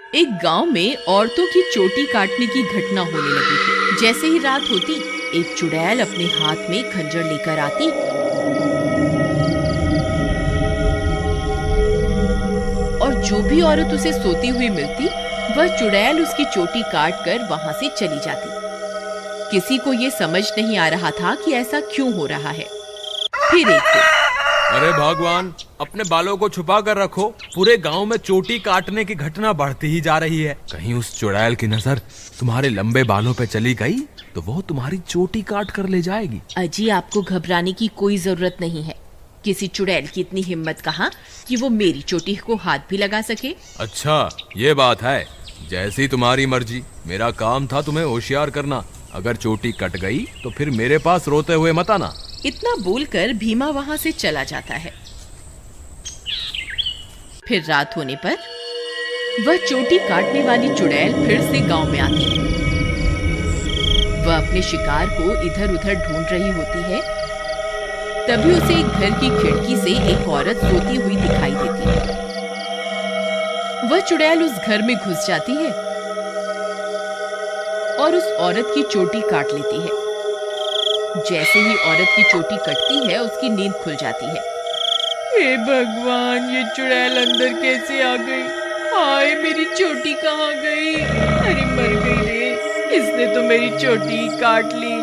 एक गांव में औरतों की चोटी काटने की घटना होने लगी थी। जैसे ही रात होती, एक चुड़ैल अपने हाथ में खंजर लेकर आती और जो भी औरत उसे सोती हुई मिलती, वह चुड़ैल उसकी चोटी काट कर वहां से चली जाती। किसी को ये समझ नहीं आ रहा था कि ऐसा क्यों हो रहा है। फिर एक दिन, अरे भगवान, अपने बालों को छुपा कर रखो। पूरे गांव में चोटी काटने की घटना बढ़ती ही जा रही है। कहीं उस चुड़ैल की नजर तुम्हारे लंबे बालों पे चली गई तो वो तुम्हारी चोटी काट कर ले जाएगी। अजी, आपको घबराने की कोई जरूरत नहीं है। किसी चुड़ैल की इतनी हिम्मत कहाँ कि वो मेरी चोटी को हाथ भी लगा सके। अच्छा, ये बात है। जैसी तुम्हारी मर्जी। मेरा काम था तुम्हें होशियार करना। अगर चोटी कट गई तो फिर मेरे पास रोते हुए मत आना। इतना बोलकर भीमा वहां से चला जाता है। फिर रात होने पर वह चोटी काटने वाली चुड़ैल फिर से गांव में आती है। वह अपने शिकार को इधर उधर ढूंढ रही होती है। तभी उसे एक घर की खिड़की से एक औरत सोती हुई दिखाई देती है। वह चुड़ैल उस घर में घुस जाती है और उस औरत की चोटी काट लेती है। जैसे ही औरत की चोटी कटती है, उसकी नींद खुल जाती है। हे भगवान, ये चुड़ैल अंदर कैसे आ गई? हाय, मेरी चोटी कहाँ गई? अरे मर गई रे, इसने तो मेरी चोटी काट ली।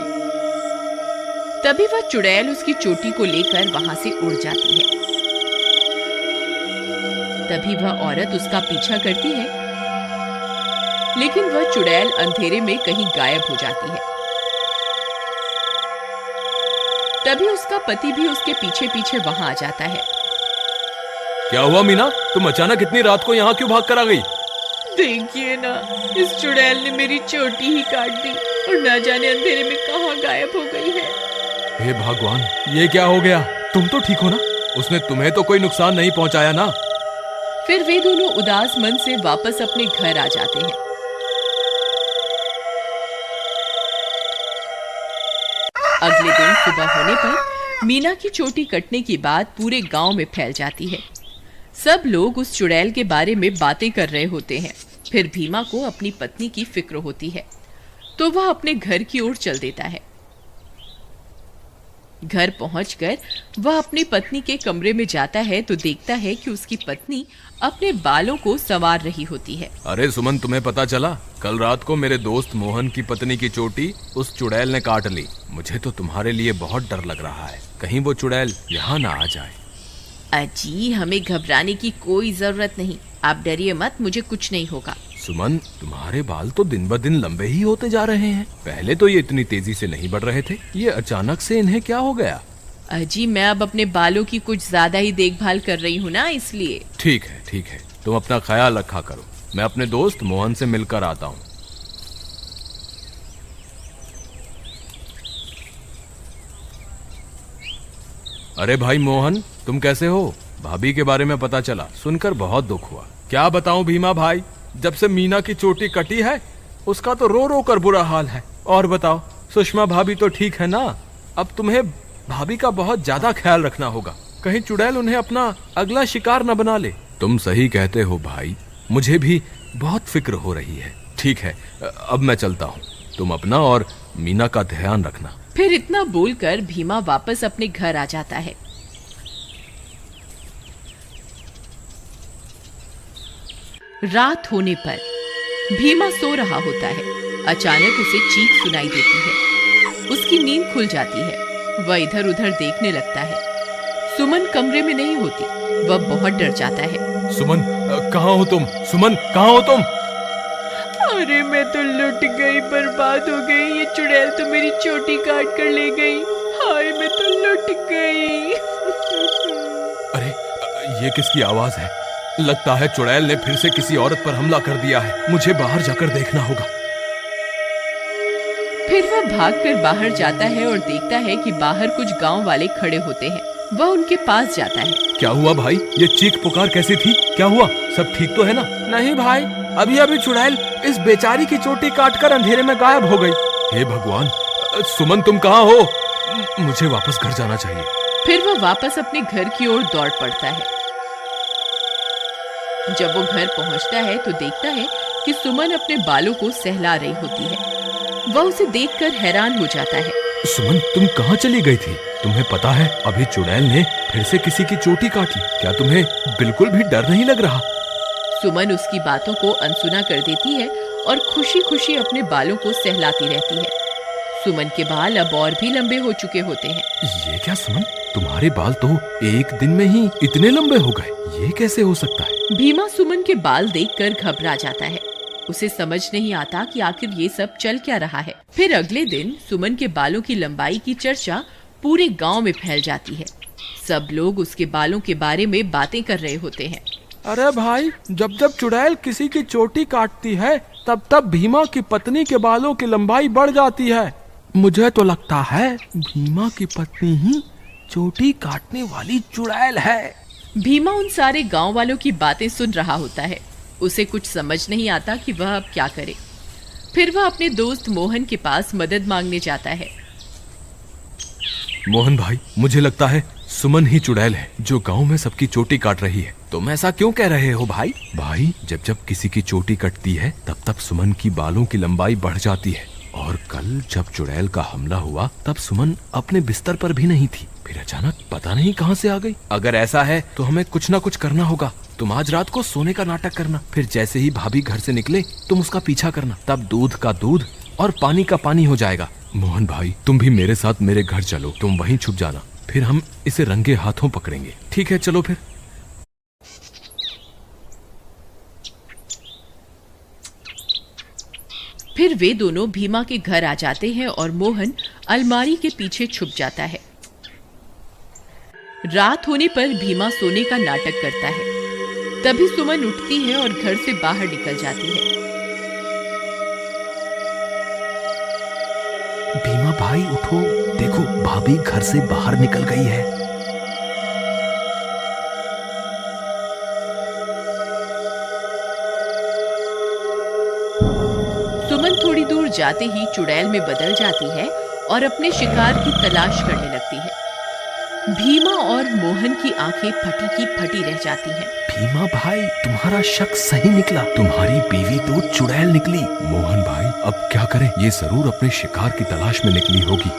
तभी वह चुड़ैल उसकी चोटी को लेकर वहां से उड़ जाती है। तभी वह औरत उसका पीछा करती है, लेकिन वह चुड़ैल अंधेरे में कहीं गायब हो जाती है। तभी उसका पति भी उसके पीछे पीछे वहां आ जाता है। क्या हुआ मीना, तुम अचानक इतनी रात को यहाँ क्यों भाग कर आ गई? देखिए ना, इस चुड़ैल ने मेरी चोटी ही काट दी और न जाने अंधेरे में कहाँ गायब हो गई है। हे भगवान, ये क्या हो गया? तुम तो ठीक हो ना? उसने तुम्हें तो कोई नुकसान नहीं पहुंचाया ना? फिर वे दोनों उदास मन से वापस अपने घर आ जाते हैं। अगले दिन सुबह होने पर मीना की चोटी कटने की बात पूरे गांव में फैल जाती है। सब लोग उस चुड़ैल के बारे में बातें कर रहे होते हैं। फिर भीमा को अपनी पत्नी की फिक्र होती है, तो वह अपने घर की ओर चल देता है। घर पहुंचकर वह अपनी पत्नी के कमरे में जाता है तो देखता है कि उसकी पत्नी अपने बालों को संवार रही होती है। अरे सुमन, तुम्हें पता चला? कल रात को मेरे दोस्त मोहन की पत्नी की चोटी उस चुड़ैल ने काट ली। मुझे तो तुम्हारे लिए बहुत डर लग रहा है। कहीं वो चुड़ैल यहाँ ना आ जाए। अजी, हमें घबराने की कोई जरूरत नहीं। आप डरिए मत, मुझे कुछ नहीं होगा। सुमन, तुम्हारे बाल तो दिन ब दिन लंबे ही होते जा रहे हैं। पहले तो ये इतनी तेजी से नहीं बढ़ रहे थे। ये अचानक से इन्हें क्या हो गया? अजी, मैं अब अपने बालों की कुछ ज्यादा ही देखभाल कर रही हूँ ना, इसलिए। ठीक है, ठीक है, तुम अपना ख्याल रखा करो। मैं अपने दोस्त मोहन से मिलकर आता हूँ। अरे भाई मोहन, तुम कैसे हो? भाभी के बारे में पता चला, सुनकर बहुत दुख हुआ। क्या बताऊं भीमा भाई, जब से मीना की चोटी कटी है उसका तो रो रो कर बुरा हाल है। और बताओ, सुषमा भाभी तो ठीक है ना? अब तुम्हें भाभी का बहुत ज्यादा ख्याल रखना होगा, कहीं चुड़ैल उन्हें अपना अगला शिकार न बना ले। तुम सही कहते हो भाई, मुझे भी बहुत फिक्र हो रही है। ठीक है, अब मैं चलता हूँ। तुम अपना और मीना का ध्यान रखना। फिर इतना बोलकर भीमा वापस अपने घर आ जाता है। रात होने पर भीमा सो रहा होता है। अचानक उसे चीख सुनाई देती है। उसकी नींद खुल जाती है। वह इधर उधर देखने लगता है। सुमन कमरे में नहीं होती। वह बहुत डर जाता है। सुमन, कहाँ हो तुम? सुमन, कहाँ हो तुम? अरे, मैं तो लुट गई, बर्बाद हो गई। ये चुड़ैल तो मेरी चोटी काट कर ले गई। हाय, मैं तो लुट गई। अरे, ये किसकी आवाज है? लगता है चुड़ैल ने फिर से किसी औरत पर हमला कर दिया है। मुझे बाहर जाकर देखना होगा। फिर वह भागकर बाहर जाता है और देखता है कि बाहर कुछ गांव वाले खड़े होते हैं। वह उनके पास जाता है। क्या हुआ भाई? ये चीख पुकार कैसी थी? क्या हुआ? सब ठीक तो है ना? नहीं भाई, अभी अभी चुड़ैल इस बेचारी की चोटी काटकर अंधेरे में गायब हो गई। हे भगवान, सुमन तुम कहाँ हो? मुझे वापस घर जाना चाहिए। फिर वह वापस अपने घर की ओर दौड़ पड़ता है। जब वो घर पहुंचता है तो देखता है कि सुमन अपने बालों को सहला रही होती है। वह उसे देखकर हैरान हो जाता है। सुमन, तुम कहाँ चली गई थी? तुम्हें पता है अभी चुड़ैल ने फिर से किसी की चोटी काट ली। क्या तुम्हें बिल्कुल भी डर नहीं लग रहा? सुमन उसकी बातों को अनसुना कर देती है और खुशी खुशी अपने बालों को सहलाती रहती है। सुमन के बाल अब और भी लंबे हो चुके होते हैं। ये क्या सुमन, तुम्हारे बाल तो एक दिन में ही इतने लंबे हो गए, ये कैसे हो सकता है? भीमा सुमन के बाल देखकर घबरा जाता है। उसे समझ नहीं आता कि आखिर ये सब चल क्या रहा है। फिर अगले दिन सुमन के बालों की लंबाई की चर्चा पूरे गांव में फैल जाती है। सब लोग उसके बालों के बारे में बातें कर रहे होते हैं। अरे भाई, जब जब चुड़ैल किसी की चोटी काटती है तब तब भीमा की पत्नी के बालों की लंबाई बढ़ जाती है। मुझे तो लगता है भीमा की पत्नी ही चोटी काटने वाली चुड़ैल है। भीमा उन सारे गांव वालों की बातें सुन रहा होता है। उसे कुछ समझ नहीं आता कि वह अब क्या करे। फिर वह अपने दोस्त मोहन के पास मदद मांगने जाता है। मोहन भाई, मुझे लगता है सुमन ही चुड़ैल है जो गांव में सबकी चोटी काट रही है। तुम ऐसा क्यों कह रहे हो भाई? भाई, जब जब किसी की चोटी कटती है तब तब सुमन की बालों की लंबाई बढ़ जाती है। और कल जब चुड़ैल का हमला हुआ तब सुमन अपने बिस्तर पर भी नहीं थी, फिर अचानक पता नहीं कहां से आ गई। अगर ऐसा है तो हमें कुछ ना कुछ करना होगा। तुम आज रात को सोने का नाटक करना, फिर जैसे ही भाभी घर से निकले तुम उसका पीछा करना, तब दूध का दूध और पानी का पानी हो जाएगा। मोहन भाई, तुम भी मेरे साथ मेरे घर चलो, तुम वहीं छुप जाना, फिर हम इसे रंगे हाथों पकड़ेंगे। ठीक है, चलो फिर। फिर वे दोनों भीमा के घर आ जाते हैं और मोहन अलमारी के पीछे छुप जाता है। रात होने पर भीमा सोने का नाटक करता है। तभी सुमन उठती है और घर से बाहर निकल जाती है। भीमा भाई उठो, देखो भाभी घर से बाहर निकल गई है। सुमन थोड़ी दूर जाते ही चुड़ैल में बदल जाती है और अपने शिकार की तलाश करने लगती है। भीमा और मोहन की आंखें फटी की फटी रह जाती हैं। भीमा भाई, तुम्हारा शक सही निकला, तुम्हारी बीवी तो चुड़ैल निकली। मोहन भाई, अब क्या करें? ये जरूर अपने शिकार की तलाश में निकली होगी।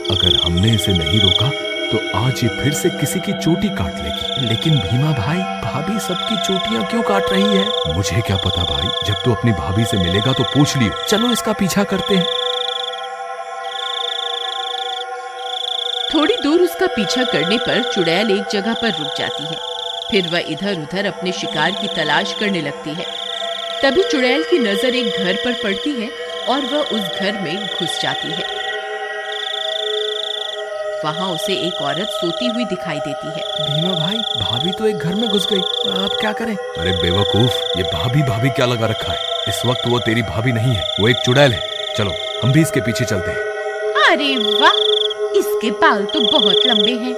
अगर हमने इसे नहीं रोका तो आज ये फिर से किसी की चोटी काट लेगी। लेकिन भीमा भाई, भाभी सबकी चोटियां क्यों काट रही है? मुझे क्या पता भाई, जब तू अपनी भाभी से मिलेगा तो पूछ लियो। चलो इसका पीछा करते हैं। थोड़ी दूर उसका पीछा करने पर चुड़ैल एक जगह पर रुक जाती है। फिर वह इधर उधर अपने शिकार की तलाश करने लगती है। तभी चुड़ैल की नजर एक घर पर पड़ती है और वह उस घर में घुस जाती है। वहां उसे एक औरत सोती हुई दिखाई देती है। भीमा भाई, भाभी तो एक घर में घुस गई, अब क्या करें? अरे बेवकूफ, ये भाभी भाभी क्या लगा रखा है? इस वक्त वो तेरी भाभी नहीं है, वो एक चुड़ैल है। चलो हम भी इसके पीछे चलते हैं। अरे वाह, इसके बाल तो बहुत लंबे हैं।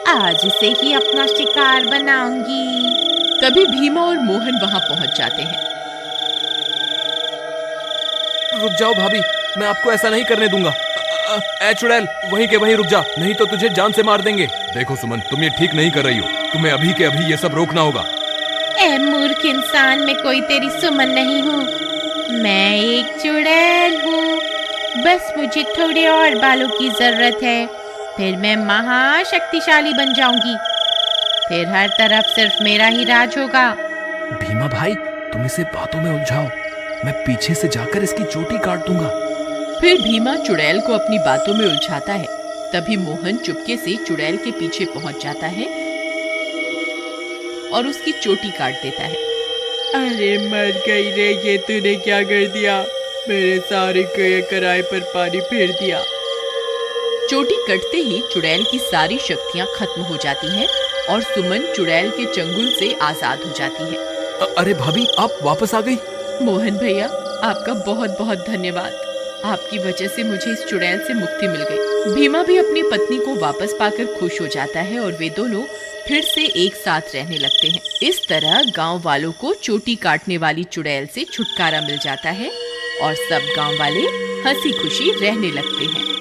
आज इसे ही अपना शिकार बनाऊंगी। तभी भीमा और मोहन वहां पहुंच जाते हैं। रुक जाओ भाभी, मैं आपको ऐसा नहीं करने दूंगा। ए चुड़ैल, वहीं के वहीं रुक जा, नहीं तो तुझे जान से मार देंगे। देखो सुमन, तुम ये ठीक नहीं कर रही हो। तुम्हें अभी के अभी ये सब रोकना होगा। ए मूर्ख इंसान, मैं कोई तेरी सुमन नहीं हूँ। मैं एक चुड़ैल हूँ। बस मुझे थोड़े और बालों की जरूरत है, फिर मैं महाशक्तिशाली बन जाऊंगी। फिर हर तरफ सिर्फ मेरा ही राज होगा। भीमा भाई, तुम इसे बातों में उलझाओ, मैं पीछे से जाकर इसकी चोटी काट दूंगा। फिर भीमा चुड़ैल को अपनी बातों में उलझाता है। तभी मोहन चुपके से चुड़ैल के पीछे पहुंच जाता है और उसकी चोटी काट देता है। अरे मर गई रे, ये तूने क्या कर दिया? मेरे सारे कराए पर पानी फेर दिया। चोटी कटते ही चुड़ैल की सारी शक्तियां खत्म हो जाती हैं और सुमन चुड़ैल के चंगुल से आजाद हो जाती है। अरे भाभी, आप वापस आ गई? मोहन भैया, आपका बहुत बहुत धन्यवाद। आपकी वजह से मुझे इस चुड़ैल से मुक्ति मिल गई। भीमा भी अपनी पत्नी को वापस पाकर खुश हो जाता है और वे दोनों फिर से एक साथ रहने लगते हैं। इस तरह गांव वालों को चोटी काटने वाली चुड़ैल से छुटकारा मिल जाता है और सब गांव वाले हंसी खुशी रहने लगते हैं।